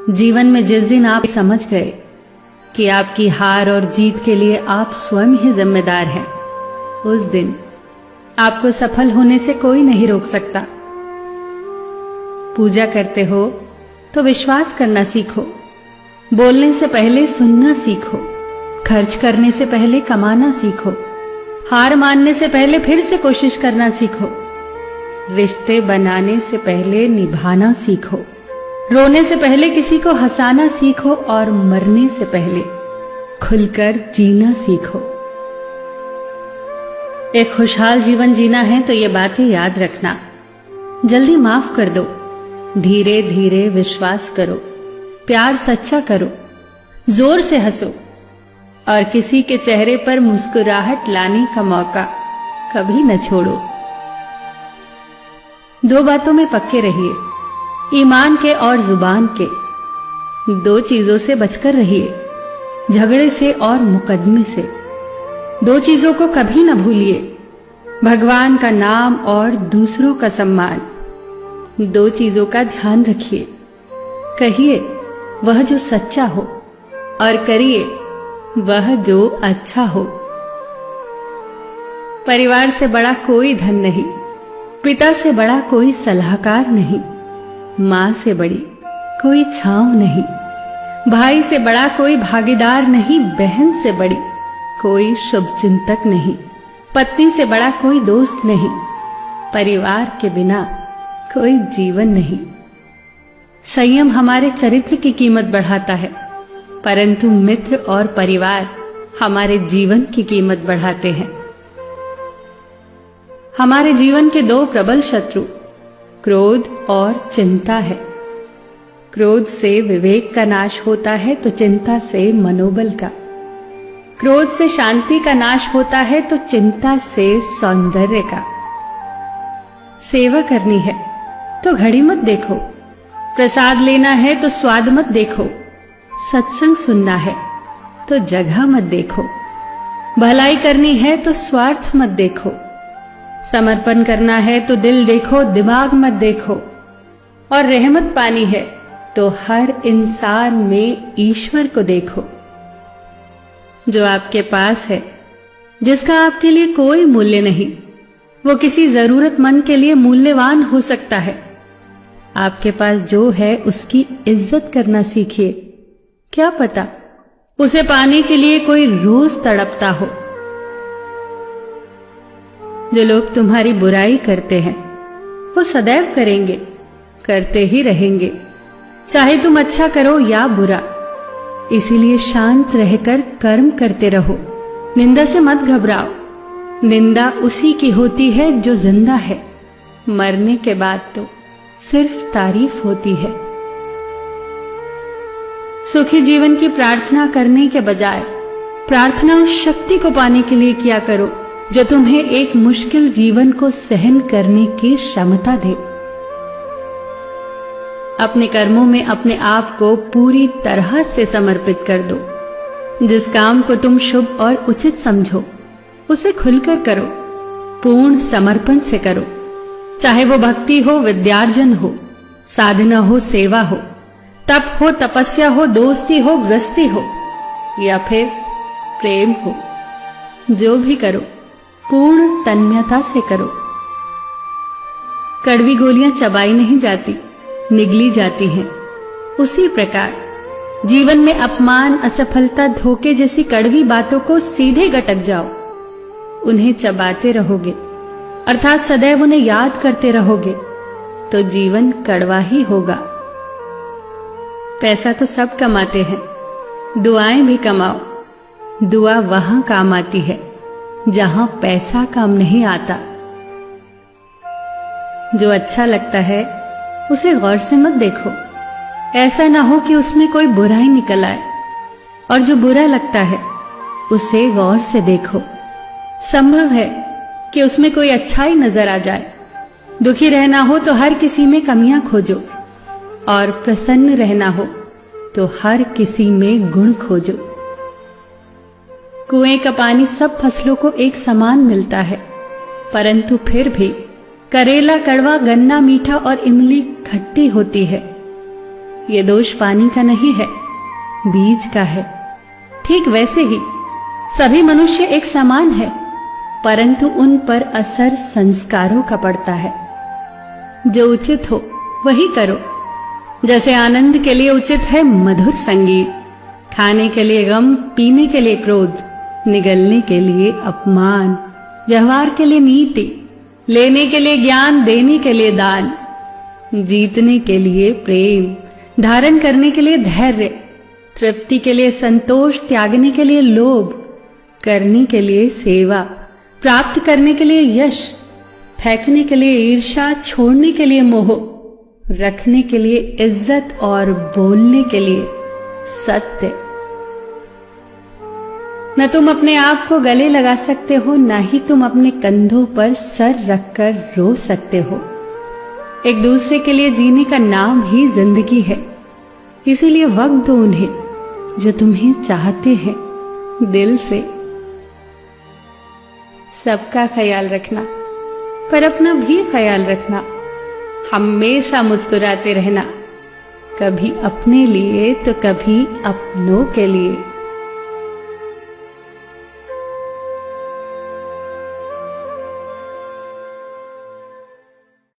जीवन में जिस दिन आप समझ गए कि आपकी हार और जीत के लिए आप स्वयं ही जिम्मेदार हैं, उस दिन आपको सफल होने से कोई नहीं रोक सकता। पूजा करते हो तो विश्वास करना सीखो, बोलने से पहले सुनना सीखो, खर्च करने से पहले कमाना सीखो, हार मानने से पहले फिर से कोशिश करना सीखो, रिश्ते बनाने से पहले निभाना सीखो, रोने से पहले किसी को हंसाना सीखो और मरने से पहले खुलकर जीना सीखो। एक खुशहाल जीवन जीना है तो ये बातें याद रखना। जल्दी माफ कर दो, धीरे धीरे विश्वास करो, प्यार सच्चा करो, जोर से हंसो और किसी के चेहरे पर मुस्कुराहट लाने का मौका कभी न छोड़ो। दो बातों में पक्के रहिए, ईमान के और जुबान के। दो चीजों से बचकर रहिए, झगड़े से और मुकदमे से। दो चीजों को कभी न भूलिए, भगवान का नाम और दूसरों का सम्मान। दो चीजों का ध्यान रखिए, कहिए वह जो सच्चा हो और करिए वह जो अच्छा हो। परिवार से बड़ा कोई धन नहीं, पिता से बड़ा कोई सलाहकार नहीं, मां से बड़ी कोई छांव नहीं, भाई से बड़ा कोई भागीदार नहीं, बहन से बड़ी कोई शुभचिंतक नहीं, पत्नी से बड़ा कोई दोस्त नहीं, परिवार के बिना कोई जीवन नहीं। संयम हमारे चरित्र की कीमत बढ़ाता है, परंतु मित्र और परिवार हमारे जीवन की कीमत बढ़ाते हैं। हमारे जीवन के दो प्रबल शत्रु क्रोध और चिंता है। क्रोध से विवेक का नाश होता है तो चिंता से मनोबल का। क्रोध से शांति का नाश होता है तो चिंता से सौंदर्य का। सेवा करनी है तो घड़ी मत देखो, प्रसाद लेना है तो स्वाद मत देखो, सत्संग सुनना है तो जगह मत देखो, भलाई करनी है तो स्वार्थ मत देखो, समर्पण करना है तो दिल देखो, दिमाग मत देखो, और रहमत पानी है तो हर इंसान में ईश्वर को देखो। जो आपके पास है, जिसका आपके लिए कोई मूल्य नहीं, वो किसी जरूरतमंद के लिए मूल्यवान हो सकता है। आपके पास जो है उसकी इज्जत करना सीखिए, क्या पता उसे पाने के लिए कोई रोज तड़पता हो। जो लोग तुम्हारी बुराई करते हैं वो सदैव करेंगे, करते ही रहेंगे, चाहे तुम अच्छा करो या बुरा। इसीलिए शांत रहकर कर्म करते रहो, निंदा से मत घबराओ। निंदा उसी की होती है जो जिंदा है, मरने के बाद तो सिर्फ तारीफ होती है। सुखी जीवन की प्रार्थना करने के बजाय प्रार्थना उस शक्ति को पाने के लिए किया करो जो तुम्हें एक मुश्किल जीवन को सहन करने की क्षमता दे। अपने कर्मों में अपने आप को पूरी तरह से समर्पित कर दो। जिस काम को तुम शुभ और उचित समझो उसे खुलकर करो, पूर्ण समर्पण से करो। चाहे वो भक्ति हो, विद्यार्जन हो, साधना हो, सेवा हो, तप हो, तपस्या हो, दोस्ती हो, गृहस्थी हो या फिर प्रेम हो, जो भी करो पूर्ण तन्मयता से करो। कड़वी गोलियां चबाई नहीं जाती, निगली जाती हैं। उसी प्रकार जीवन में अपमान, असफलता, धोखे जैसी कड़वी बातों को सीधे गटक जाओ। उन्हें चबाते रहोगे, अर्थात सदैव उन्हें याद करते रहोगे, तो जीवन कड़वा ही होगा। पैसा तो सब कमाते हैं, दुआएं भी कमाओ। दुआ वहां काम आती है जहां पैसा काम नहीं आता। जो अच्छा लगता है उसे गौर से मत देखो, ऐसा ना हो कि उसमें कोई बुराई निकल आए, और जो बुरा लगता है उसे गौर से देखो। संभव है कि उसमें कोई अच्छाई नजर आ जाए। दुखी रहना हो तो हर किसी में कमियां खोजो, और प्रसन्न रहना हो तो हर किसी में गुण खोजो। कुएं का पानी सब फसलों को एक समान मिलता है, परंतु फिर भी करेला कड़वा, गन्ना मीठा और इमली खट्टी होती है। ये दोष पानी का नहीं है, बीज का है। ठीक वैसे ही सभी मनुष्य एक समान है, परंतु उन पर असर संस्कारों का पड़ता है। जो उचित हो वही करो। जैसे आनंद के लिए उचित है मधुर संगीत, खाने के लिए गम, पीने के लिए क्रोध, निगलने के लिए अपमान, व्यवहार के लिए नीति, लेने के लिए ज्ञान, देने के लिए दान, जीतने के लिए प्रेम, धारण करने के लिए धैर्य, तृप्ति के लिए संतोष, त्यागने के लिए लोभ, करने के लिए सेवा, प्राप्त करने के लिए यश, फेंकने के लिए ईर्ष्या, छोड़ने के लिए मोह, रखने के लिए इज्जत और बोलने के लिए सत्य। न तुम अपने आप को गले लगा सकते हो, न ही तुम अपने कंधों पर सर रखकर रो सकते हो। एक दूसरे के लिए जीने का नाम ही जिंदगी है। इसीलिए वक्त दो उन्हें जो तुम्हें चाहते हैं दिल से। सबका ख्याल रखना, पर अपना भी ख्याल रखना। हमेशा मुस्कुराते रहना, कभी अपने लिए तो कभी अपनों के लिए।